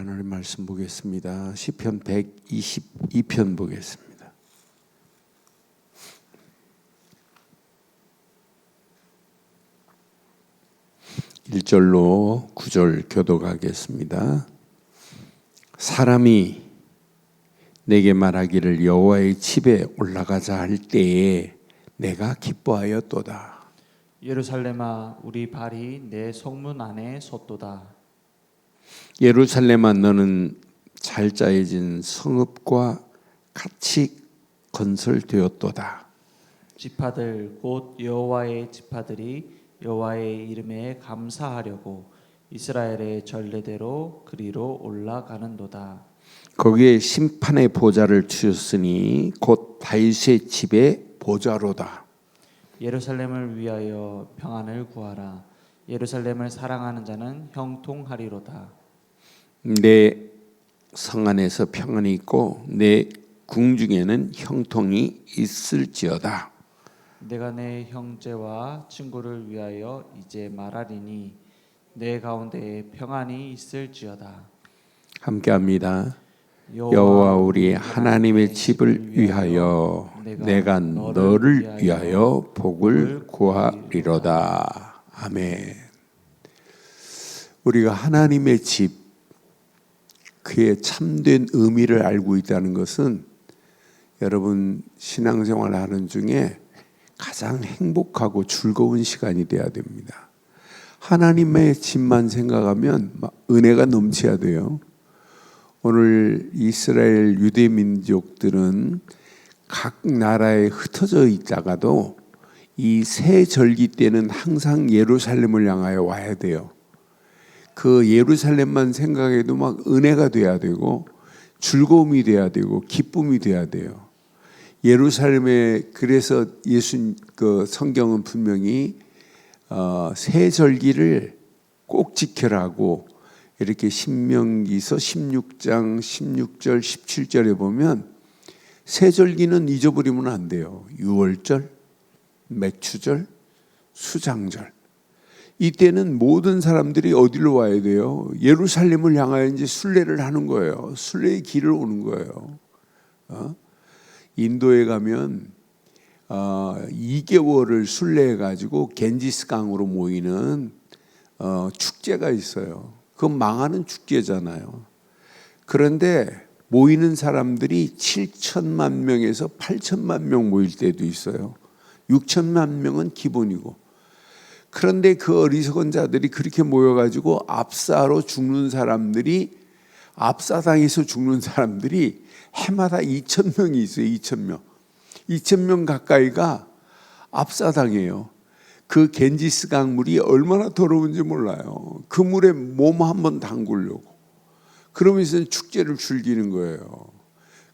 하나님 말씀 보겠습니다. 시편 122편 보겠습니다. 1절로 9절 교독하겠습니다. 사람이 내게 말하기를 여호와의 집에 올라가자 할 때에 내가 기뻐하였도다. 예루살렘아, 우리 발이 내 성문 안에 섰도다. 예루살렘아, 너는 잘 짜여진 성읍과 같이 건설되었도다. 지파들 곧 여호와의 지파들이 여호와의 이름에 감사하려고 이스라엘의 전례대로 그리로 올라가는도다. 거기에 심판의 보좌를 주셨으니 곧 다윗의 집의 보좌로다. 예루살렘을 위하여 평안을 구하라. 예루살렘을 사랑하는 자는 형통하리로다. 내 성 안에서 평안이 있고 내 궁중에는 형통이 있을지어다. 내가 내 형제와 친구를 위하여 이제 말하리니 내 가운데에 평안이 있을지어다. 함께합니다. 여호와 우리 하나님의 집을 위하여 내가 너를 위하여 복을 구하리로다. 아멘. 우리가 하나님의 집, 그의 참된 의미를 알고 있다는 것은 여러분 신앙생활 하는 중에 가장 행복하고 즐거운 시간이 돼야 됩니다. 하나님의 집만 생각하면 은혜가 넘쳐야 돼요. 오늘 이스라엘 유대 민족들은 각 나라에 흩어져 있다가도 이 새 절기 때는 항상 예루살렘을 향하여 와야 돼요. 그 예루살렘만 생각해도 막 은혜가 돼야 되고 즐거움이 돼야 되고 기쁨이 돼야 돼요. 예루살렘에 그래서 그 성경은 분명히 새 절기를 꼭 지켜라고 이렇게 신명기서 16장 16절 17절에 보면 새 절기는 잊어버리면 안 돼요. 유월절, 맥추절, 수장절. 이때는 모든 사람들이 어디로 와야 돼요? 예루살렘을 향하여 이제 순례를 하는 거예요. 순례의 길을 오는 거예요. 인도에 가면 2개월을 순례해 가지고 겐지스 강으로 모이는 축제가 있어요. 그건 망하는 축제잖아요. 그런데 모이는 사람들이 7천만 명에서 8천만 명 모일 때도 있어요. 6천만 명은 기본이고. 그런데 그 어리석은 자들이 그렇게 모여가지고 압사로 죽는 사람들이, 압사당해서 죽는 사람들이 해마다 2,000명이 있어요. 2,000명. 2,000명 가까이가 압사당해요. 그 겐지스 강물이 얼마나 더러운지 몰라요. 그 물에 몸 한번 담그려고. 그러면서 축제를 즐기는 거예요.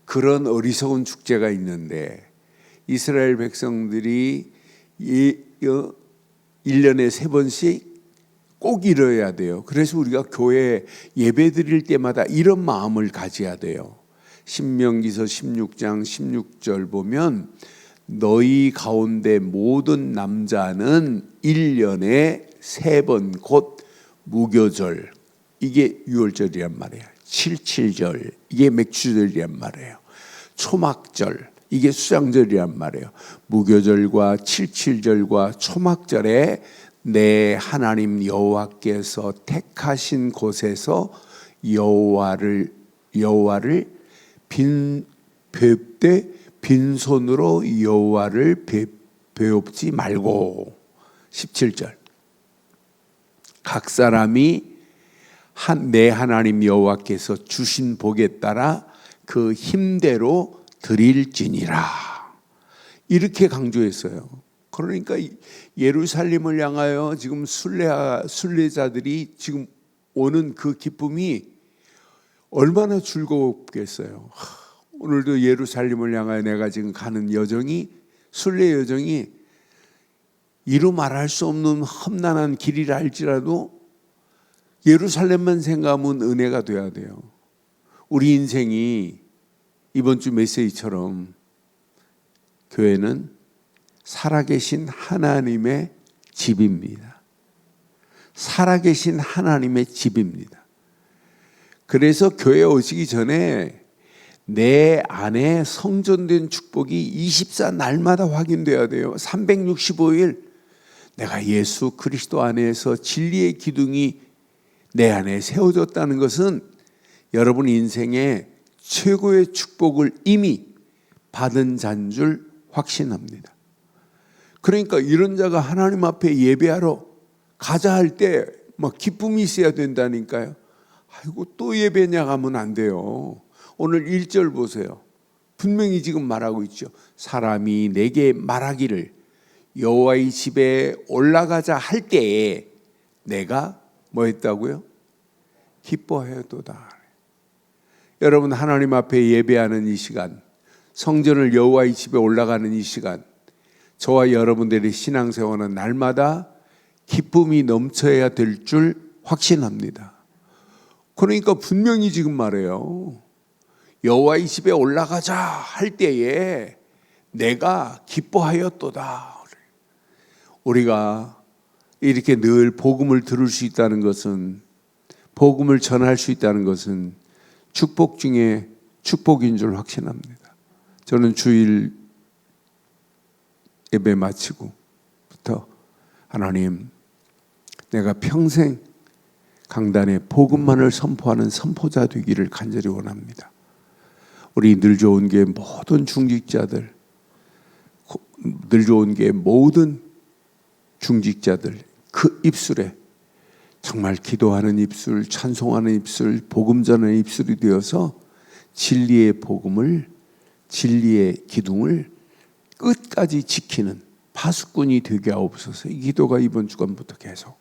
그런 어리석은 축제가 있는데 이스라엘 백성들이 1년에 3번씩 꼭 이뤄야 돼요. 그래서 우리가 교회 예배 드릴 때마다 이런 마음을 가져야 돼요. 신명기서 16장 16절 보면 너희 가운데 모든 남자는 1년에 3번 곧 무교절, 이게 유월절이란 말이에요. 77절, 이게 맥추절이란 말이에요. 초막절, 이게 수장절이란 말이에요. 무교절과 77절과 초막절에 내 하나님 여호와께서 택하신 곳에서 여호와를 뵙되 빈손으로 여호와를 배웁지 말고. 17절, 각 사람이 내 하나님 여호와께서 주신 복에 따라 그 힘대로 드릴지니라. 이렇게 강조했어요. 그러니까 예루살렘을 향하여 지금 순례자들이 지금 오는 그 기쁨이 얼마나 즐겁겠어요. 오늘도 예루살렘을 향하여 내가 지금 가는 여정이, 순례 여정이 이루 말할 수 없는 험난한 길이라 할지라도 예루살렘만 생각하면 은혜가 돼야 돼요. 우리 인생이 이번 주 메시지처럼 교회는 살아계신 하나님의 집입니다. 살아계신 하나님의 집입니다. 그래서 교회 오시기 전에 내 안에 성전된 축복이 24 날마다 확인돼야 돼요. 365일 내가 예수 그리스도 안에서 진리의 기둥이 내 안에 세워졌다는 것은 여러분 인생의 최고의 축복을 이미 받은 자인 줄 확신합니다. 그러니까 이런 자가 하나님 앞에 예배하러 가자 할 때 막 기쁨이 있어야 된다니까요. 아이고 또 예배냐 하면 안 돼요. 오늘 1절 보세요. 분명히 지금 말하고 있죠. 사람이 내게 말하기를 여호와의 집에 올라가자 할 때에 내가 뭐 했다고요? 기뻐하였도다. 여러분 하나님 앞에 예배하는 이 시간, 성전을 여호와의 집에 올라가는 이 시간, 저와 여러분들의 신앙생활은 날마다 기쁨이 넘쳐야 될 줄 확신합니다. 그러니까 분명히 지금 말해요. 여호와의 집에 올라가자 할 때에 내가 기뻐하였도다. 우리가 이렇게 늘 복음을 들을 수 있다는 것은, 복음을 전할 수 있다는 것은 축복 중에 축복인 줄 확신합니다. 저는 주일 예배 마치고부터 하나님, 내가 평생 강단에 복음만을 선포하는 선포자 되기를 간절히 원합니다. 우리 늘 좋은 게 모든 중직자들, 늘 좋은 게 모든 중직자들 그 입술에 정말 기도하는 입술, 찬송하는 입술, 복음 전하는 입술이 되어서 진리의 복음을, 진리의 기둥을 끝까지 지키는 파수꾼이 되게 하옵소서. 이 기도가 이번 주간부터 계속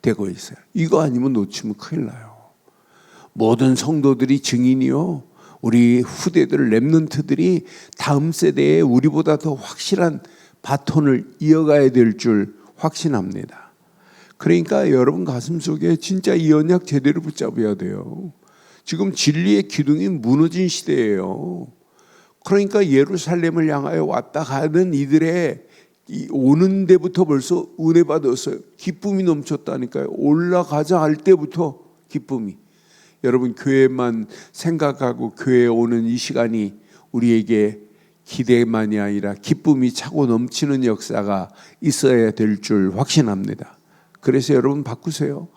되고 있어요. 이거 아니면 놓치면 큰일 나요. 모든 성도들이 증인이요, 우리 후대들 렘넌트들이 다음 세대에 우리보다 더 확실한 바톤을 이어가야 될 줄 확신합니다. 그러니까 여러분 가슴속에 진짜 이 언약 제대로 붙잡아야 돼요. 지금 진리의 기둥이 무너진 시대예요. 그러니까 예루살렘을 향하여 왔다 가는 이들의 오는 데부터 벌써 은혜 받았어요. 기쁨이 넘쳤다니까요. 올라가자 할 때부터 기쁨이. 여러분 교회만 생각하고 교회에 오는 이 시간이 우리에게 기대만이 아니라 기쁨이 차고 넘치는 역사가 있어야 될 줄 확신합니다. 그래서 여러분 바꾸세요.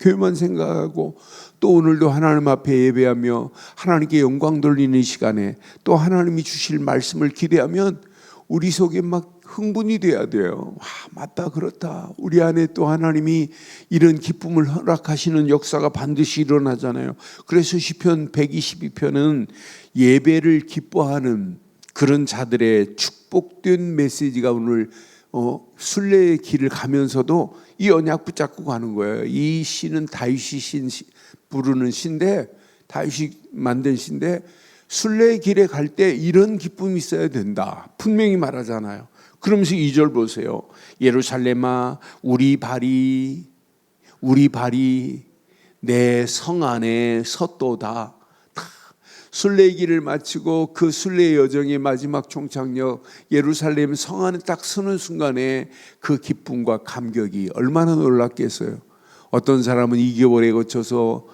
교회만 생각하고 또 오늘도 하나님 앞에 예배하며 하나님께 영광 돌리는 시간에 또 하나님이 주실 말씀을 기대하면 우리 속에 막 흥분이 돼야 돼요. 맞다, 그렇다. 우리 안에 또 하나님이 이런 기쁨을 허락하시는 역사가 반드시 일어나잖아요. 그래서 시편 122편은 예배를 기뻐하는 그런 자들의 축복된 메시지가 오늘 순례의 길을 가면서도 이 언약 붙잡고 가는 거예요. 이 시는 다윗이 부르는 시인데, 다윗이 만든 시인데 순례의 길에 갈 때 이런 기쁨이 있어야 된다 분명히 말하잖아요. 그러면서 2절 보세요. 예루살렘아 우리 발이 내 성 안에 섰도다. 순례의 길을 마치고 그 순례의 여정의 마지막 종착역 예루살렘 성 안에 딱 서는 순간에 그 기쁨과 감격이 얼마나 놀랍겠어요. 어떤 사람은 2개월에 거쳐서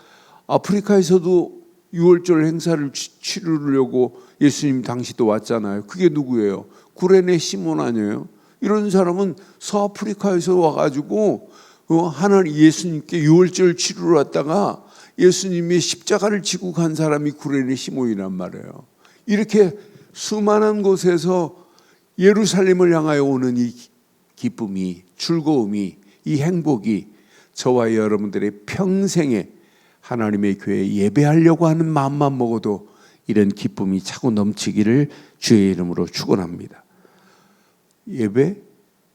아프리카에서도 6월절 행사를 치르려고 예수님 당시도 왔잖아요. 그게 누구예요? 구레네 시몬 아니에요? 이런 사람은 서아프리카에서 와가지고 하나님 예수님께 6월절 치르러 왔다가 예수님이 십자가를 지고 간 사람이 구레네 시몬이란 말이에요. 이렇게 수많은 곳에서 예루살렘을 향하여 오는 이 기쁨이, 즐거움이, 이 행복이 저와 여러분들의 평생에 하나님의 교회에 예배하려고 하는 마음만 먹어도 이런 기쁨이 차고 넘치기를 주의 이름으로 축원합니다.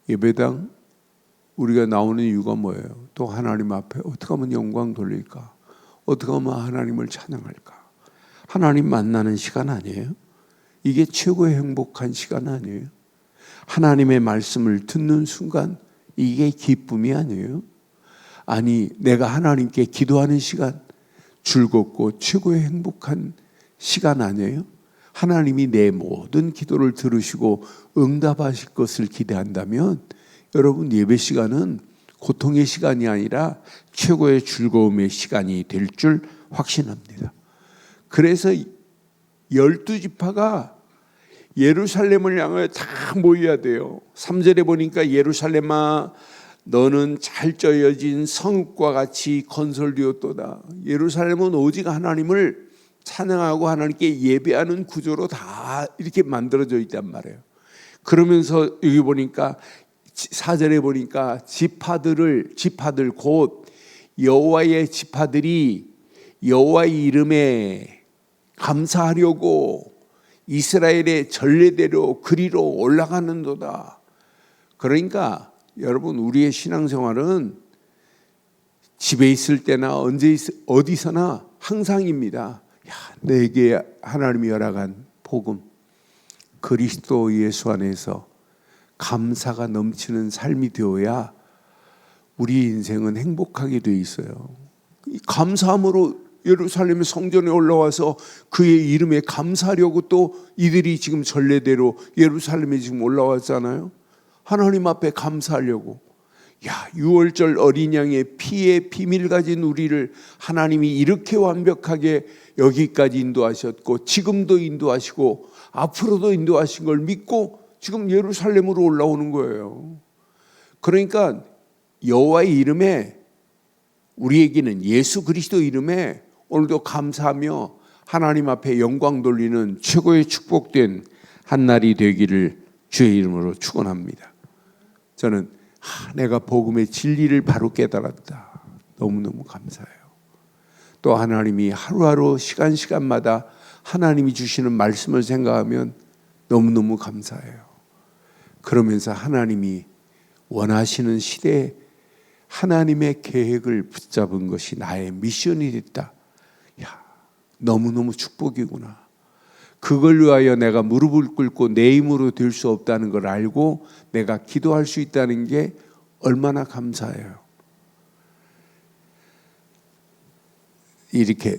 예배당 우리가 나오는 이유가 뭐예요? 또 하나님 앞에 어떻게 하면 영광 돌릴까? 어떻게 하면 하나님을 찬양할까? 하나님 만나는 시간 아니에요? 이게 최고의 행복한 시간 아니에요? 하나님의 말씀을 듣는 순간 이게 기쁨이 아니에요? 아니, 내가 하나님께 기도하는 시간, 즐겁고 최고의 행복한 시간 아니에요? 하나님이 내 모든 기도를 들으시고 응답하실 것을 기대한다면 여러분 예배 시간은 고통의 시간이 아니라 최고의 즐거움의 시간이 될 줄 확신합니다. 그래서 12지파가 예루살렘을 향하여 다 모여야 돼요. 3절에 보니까 예루살렘아 너는 잘 쩌여진 성읍과 같이 건설되었도다. 예루살렘은 오직 하나님을 찬양하고 하나님께 예배하는 구조로 다 이렇게 만들어져 있단 말이에요. 그러면서 여기 보니까 4절에 보니까 지파들 곧 여호와의 지파들이 여호와의 이름에 감사하려고 이스라엘의 전례대로 그리로 올라가는도다. 그러니까 여러분 우리의 신앙생활은 집에 있을 때나 어디서나 항상입니다. 내게 하나님이 허락한 복음 그리스도 예수 안에서 감사가 넘치는 삶이 되어야 우리 인생은 행복하게 돼 있어요. 감사함으로 예루살렘의 성전에 올라와서 그의 이름에 감사하려고 또 이들이 지금 전례대로 예루살렘에 지금 올라왔잖아요. 하나님 앞에 감사하려고. 유월절 어린 양의 피의 비밀 가진 우리를 하나님이 이렇게 완벽하게 여기까지 인도하셨고 지금도 인도하시고 앞으로도 인도하신 걸 믿고 지금 예루살렘으로 올라오는 거예요. 그러니까 여호와의 이름에 우리에게는 예수 그리스도 이름에 오늘도 감사하며 하나님 앞에 영광 돌리는 최고의 축복된 한 날이 되기를 주의 이름으로 축원합니다. 저는 내가 복음의 진리를 바로 깨달았다. 너무너무 감사해요. 또 하나님이 하루하루 시간마다 하나님이 주시는 말씀을 생각하면 너무너무 감사해요. 그러면서 하나님이 원하시는 시대에 하나님의 계획을 붙잡은 것이 나의 미션이 됐다. 너무너무 축복이구나. 그걸 위하여 내가 무릎을 꿇고 내 힘으로 될 수 없다는 걸 알고 내가 기도할 수 있다는 게 얼마나 감사해요. 이렇게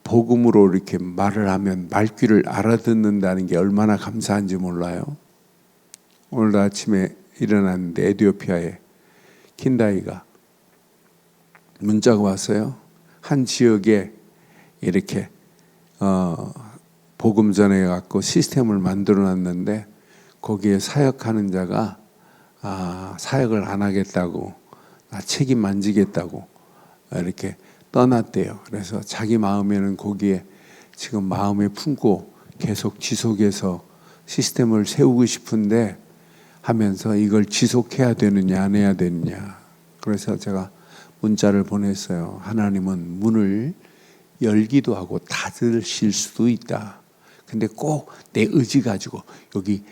복음으로 이렇게 말을 하면 말귀를 알아듣는다는 게 얼마나 감사한지 몰라요. 오늘 아침에 일어났는데 에티오피아에 킨다이가 문자가 왔어요. 한 지역에 이렇게 복음 전해 갖고 시스템을 만들어 놨는데 거기에 사역하는 자가 사역을 안 하겠다고 책임 안 지겠다고 이렇게 떠났대요. 그래서 자기 마음에는 거기에 지금 마음에 품고 계속 지속해서 시스템을 세우고 싶은데 하면서 이걸 지속해야 되느냐 안 해야 되느냐. 그래서 제가 문자를 보냈어요. 하나님은 문을 열기도 하고 닫으실 수도 있다. 근데 꼭 내 의지 가지고 여기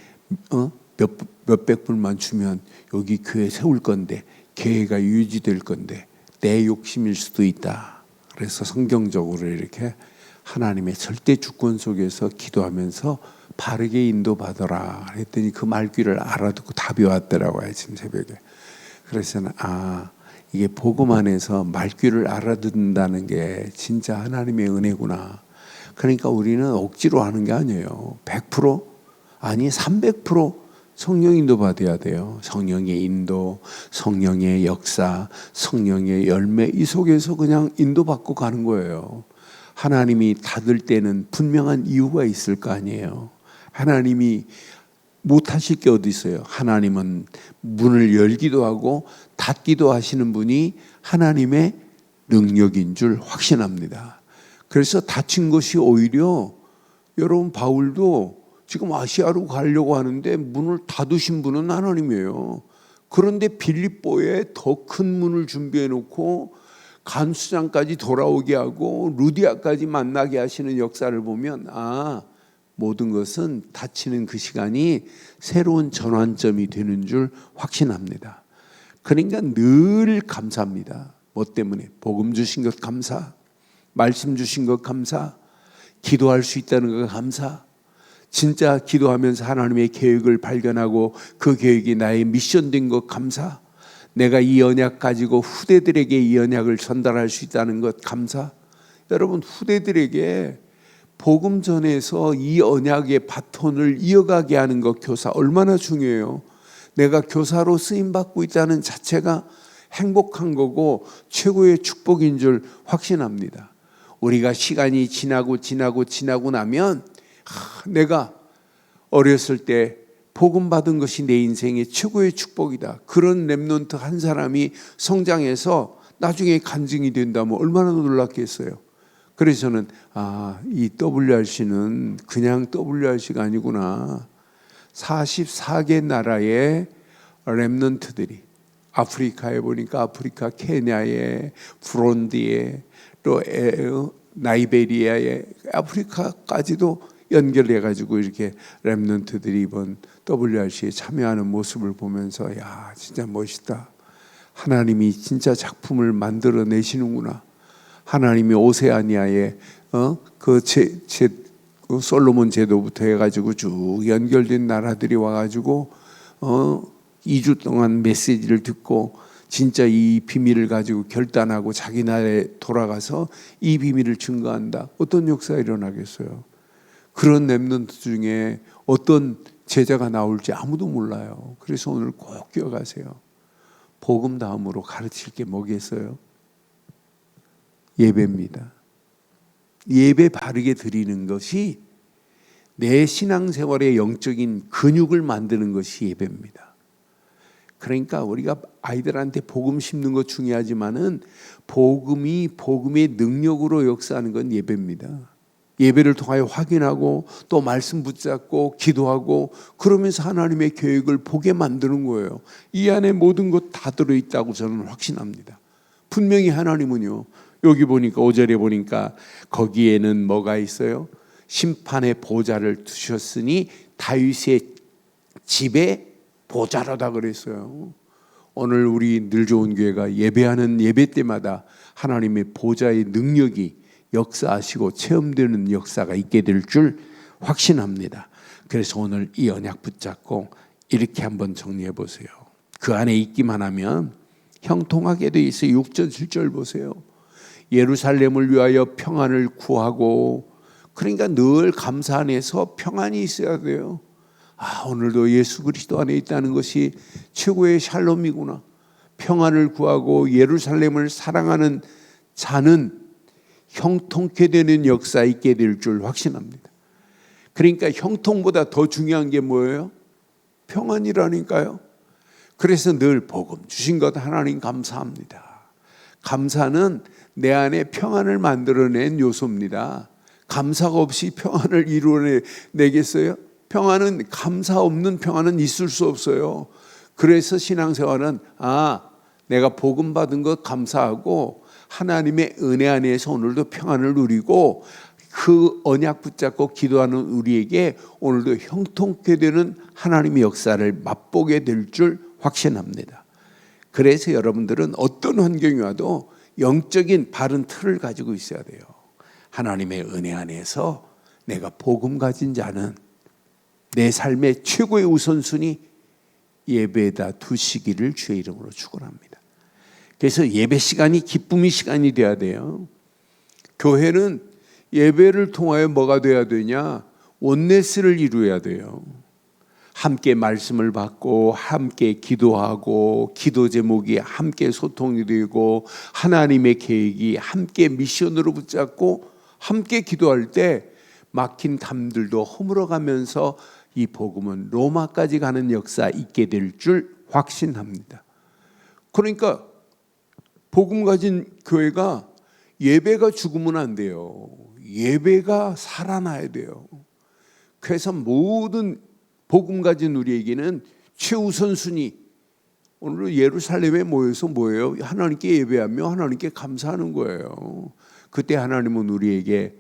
몇백 불만 주면 여기 교회 세울 건데 교회가 유지될 건데 내 욕심일 수도 있다. 그래서 성경적으로 이렇게 하나님의 절대 주권 속에서 기도하면서 바르게 인도받아라 했더니 그 말귀를 알아듣고 답이 왔더라고요. 지금 새벽에. 그래서 이게 복음 안에서 말귀를 알아듣는다는 게 진짜 하나님의 은혜구나. 그러니까 우리는 억지로 하는 게 아니에요. 100% 아니 300% 성령 인도 받아야 돼요. 성령의 인도, 성령의 역사, 성령의 열매 이 속에서 그냥 인도받고 가는 거예요. 하나님이 닫을 때는 분명한 이유가 있을 거 아니에요. 하나님이 못하실 게 어디 있어요. 하나님은 문을 열기도 하고 닫기도 하시는 분이 하나님의 능력인 줄 확신합니다. 그래서 닫힌 것이 오히려 여러분 바울도 지금 아시아로 가려고 하는데 문을 닫으신 분은 하나님이에요. 그런데 빌립보에 더 큰 문을 준비해 놓고 간수장까지 돌아오게 하고 루디아까지 만나게 하시는 역사를 보면 모든 것은 닫히는 그 시간이 새로운 전환점이 되는 줄 확신합니다. 그러니까 늘 감사합니다. 뭐 때문에? 복음 주신 것 감사, 말씀 주신 것 감사, 기도할 수 있다는 것 감사. 진짜 기도하면서 하나님의 계획을 발견하고 그 계획이 나의 미션 된 것 감사. 내가 이 언약 가지고 후대들에게 이 언약을 전달할 수 있다는 것 감사. 여러분 후대들에게 복음 전에서 이 언약의 바톤을 이어가게 하는 것 교사 얼마나 중요해요. 내가 교사로 쓰임받고 있다는 자체가 행복한 거고 최고의 축복인 줄 확신합니다. 우리가 시간이 지나고 나면 내가 어렸을 때 복음 받은 것이 내 인생의 최고의 축복이다. 그런 렘넌트 한 사람이 성장해서 나중에 간증이 된다면 얼마나 놀랐겠어요. 그래서 저는 이 WRC는 그냥 WRC가 아니구나. 44개 나라의 렘넌트들이 아프리카에 보니까 아프리카 케냐에 부룬디에 또 나이베리아에 아프리카까지도 연결해 가지고 이렇게 렘넌트들이 이번 WRC에 참여하는 모습을 보면서 야 진짜 멋있다. 하나님이 진짜 작품을 만들어 내시는구나. 하나님이 오세아니아에 그 솔로몬 제도부터 해가지고 쭉 연결된 나라들이 와가지고 2주 동안 메시지를 듣고 진짜 이 비밀을 가지고 결단하고 자기 나라에 돌아가서 이 비밀을 증거한다. 어떤 역사가 일어나겠어요? 그런 렘넌트 중에 어떤 제자가 나올지 아무도 몰라요. 그래서 오늘 꼭 기억하세요. 복음 다음으로 가르칠 게 뭐겠어요? 예배입니다. 예배 바르게 드리는 것이 내 신앙생활의 영적인 근육을 만드는 것이 예배입니다. 그러니까 우리가 아이들한테 복음 심는 것 중요하지만은 복음의 능력으로 역사하는 건 예배입니다. 예배를 통하여 확인하고 또 말씀 붙잡고 기도하고 그러면서 하나님의 계획을 보게 만드는 거예요. 이 안에 모든 것 다 들어있다고 저는 확신합니다. 분명히 하나님은요. 여기 보니까 5절에 보니까 거기에는 뭐가 있어요? 심판의 보좌를 두셨으니 다윗의 집에 보좌로다 그랬어요. 오늘 우리 늘 좋은 교회가 예배하는 예배 때마다 하나님의 보좌의 능력이 역사하시고 체험되는 역사가 있게 될 줄 확신합니다. 그래서 오늘 이 언약 붙잡고 이렇게 한번 정리해 보세요. 그 안에 있기만 하면 형통하게 돼 있어요. 6절 7절 보세요. 예루살렘을 위하여 평안을 구하고 그러니까 늘 감사 안에서 평안이 있어야 돼요. 오늘도 예수 그리스도 안에 있다는 것이 최고의 샬롬이구나. 평안을 구하고 예루살렘을 사랑하는 자는 형통케 되는 역사 있게 될 줄 확신합니다. 그러니까 형통보다 더 중요한 게 뭐예요? 평안이라니까요. 그래서 늘 복음 주신 것 하나님 감사합니다. 감사는 내 안에 평안을 만들어낸 요소입니다. 감사가 없이 평안을 이루어내겠어요? 평안은 감사 없는 평안은 있을 수 없어요. 그래서 신앙생활은 내가 복음 받은 것 감사하고 하나님의 은혜 안에서 오늘도 평안을 누리고 그 언약 붙잡고 기도하는 우리에게 오늘도 형통케 되는 하나님의 역사를 맛보게 될 줄 확신합니다. 그래서 여러분들은 어떤 환경이 와도 영적인 바른 틀을 가지고 있어야 돼요. 하나님의 은혜 안에서 내가 복음 가진 자는 내 삶의 최고의 우선순위 예배에다 두시기를 주의 이름으로 축원합니다. 그래서 예배 시간이 기쁨의 시간이 돼야 돼요. 교회는 예배를 통하여 뭐가 돼야 되냐? 원네스를 이루어야 돼요. 함께 말씀을 받고 함께 기도하고 기도 제목이 함께 소통이 되고 하나님의 계획이 함께 미션으로 붙잡고 함께 기도할 때 막힌 담들도 허물어가면서 이 복음은 로마까지 가는 역사 있게 될 줄 확신합니다. 그러니까 복음 가진 교회가 예배가 죽으면 안 돼요. 예배가 살아나야 돼요. 그래서 모든 복음 가진 우리에게는 최우선순위 오늘 예루살렘에 모여서 뭐예요? 하나님께 예배하며 하나님께 감사하는 거예요. 그때 하나님은 우리에게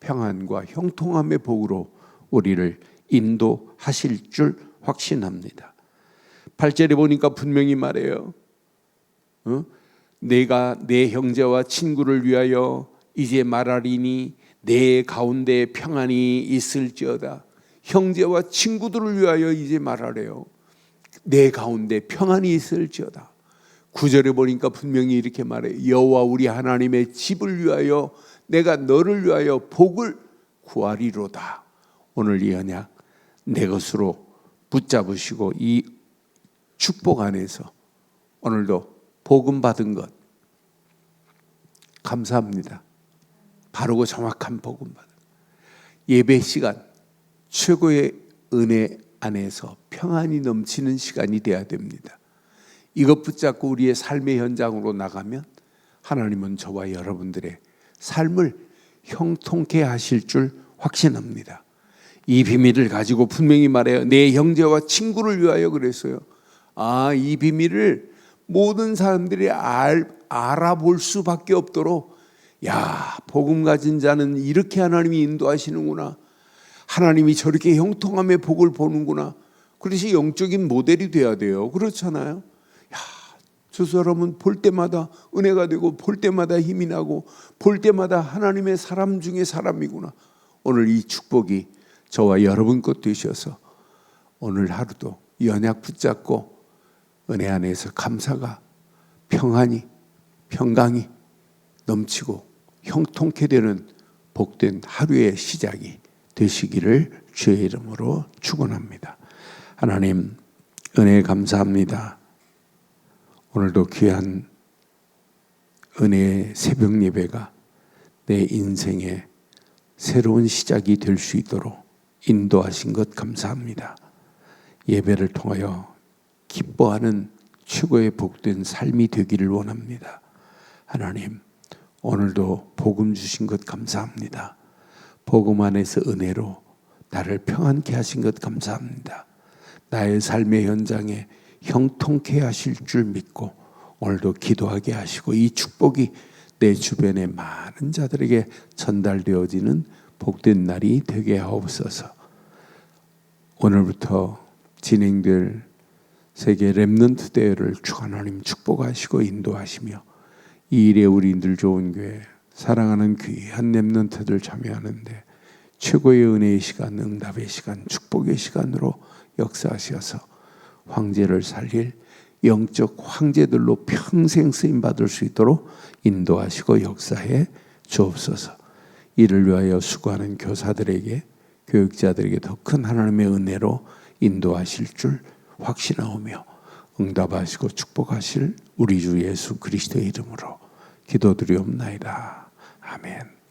평안과 형통함의 복으로 우리를 인도하실 줄 확신합니다. 8절에 보니까 분명히 말해요. 내가 내 형제와 친구를 위하여 이제 말하리니 내 가운데 평안이 있을지어다. 형제와 친구들을 위하여 이제 말하래요. 내 가운데 평안이 있을지어다. 9절에 보니까 분명히 이렇게 말해요. 여호와 우리 하나님의 집을 위하여 내가 너를 위하여 복을 구하리로다. 오늘 이 언약 내 것으로 붙잡으시고 이 축복 안에서 오늘도 복음 받은 것 감사합니다. 바르고 정확한 복음 받은 예배 시간 최고의 은혜 안에서 평안이 넘치는 시간이 돼야 됩니다. 이것 붙잡고 우리의 삶의 현장으로 나가면 하나님은 저와 여러분들의 삶을 형통케 하실 줄 확신합니다. 이 비밀을 가지고 분명히 말해요. 내 형제와 친구를 위하여 그랬어요. 이 비밀을 모든 사람들이 알아볼 수밖에 없도록, 복음 가진 자는 이렇게 하나님이 인도하시는구나. 하나님이 저렇게 형통함의 복을 보는구나. 그래서 영적인 모델이 돼야 돼요. 그렇잖아요. 저 사람은 볼 때마다 은혜가 되고 볼 때마다 힘이 나고 볼 때마다 하나님의 사람 중에 사람이구나. 오늘 이 축복이 저와 여러분 것 되셔서 오늘 하루도 연약 붙잡고 은혜 안에서 감사가 평강이 넘치고 형통케 되는 복된 하루의 시작이 되시기를 주의 이름으로 축원합니다. 하나님 은혜 감사합니다. 오늘도 귀한 은혜의 새벽 예배가 내 인생의 새로운 시작이 될 수 있도록 인도하신 것 감사합니다. 예배를 통하여 기뻐하는 최고의 복된 삶이 되기를 원합니다. 하나님 오늘도 복음 주신 것 감사합니다. 복음 안에서 은혜로 나를 평안케 하신 것 감사합니다. 나의 삶의 현장에 형통케 하실 줄 믿고 오늘도 기도하게 하시고 이 축복이 내 주변의 많은 자들에게 전달되어지는 복된 날이 되게 하옵소서. 오늘부터 진행될 세계 렘넌트 대회를 주 하나님 축복하시고 인도하시며 이 일에 우리 늘 좋은 교회 사랑하는 귀한 렘넌트들 참여하는데 최고의 은혜의 시간, 응답의 시간, 축복의 시간으로 역사하셔서 황제를 살릴 영적 황제들로 평생 쓰임받을 수 있도록 인도하시고 역사해 주옵소서. 이를 위하여 수고하는 교사들에게 교육자들에게 더 큰 하나님의 은혜로 인도하실 줄 확신하오며 응답하시고 축복하실 우리 주 예수 그리스도의 이름으로 기도드리옵나이다. 아멘.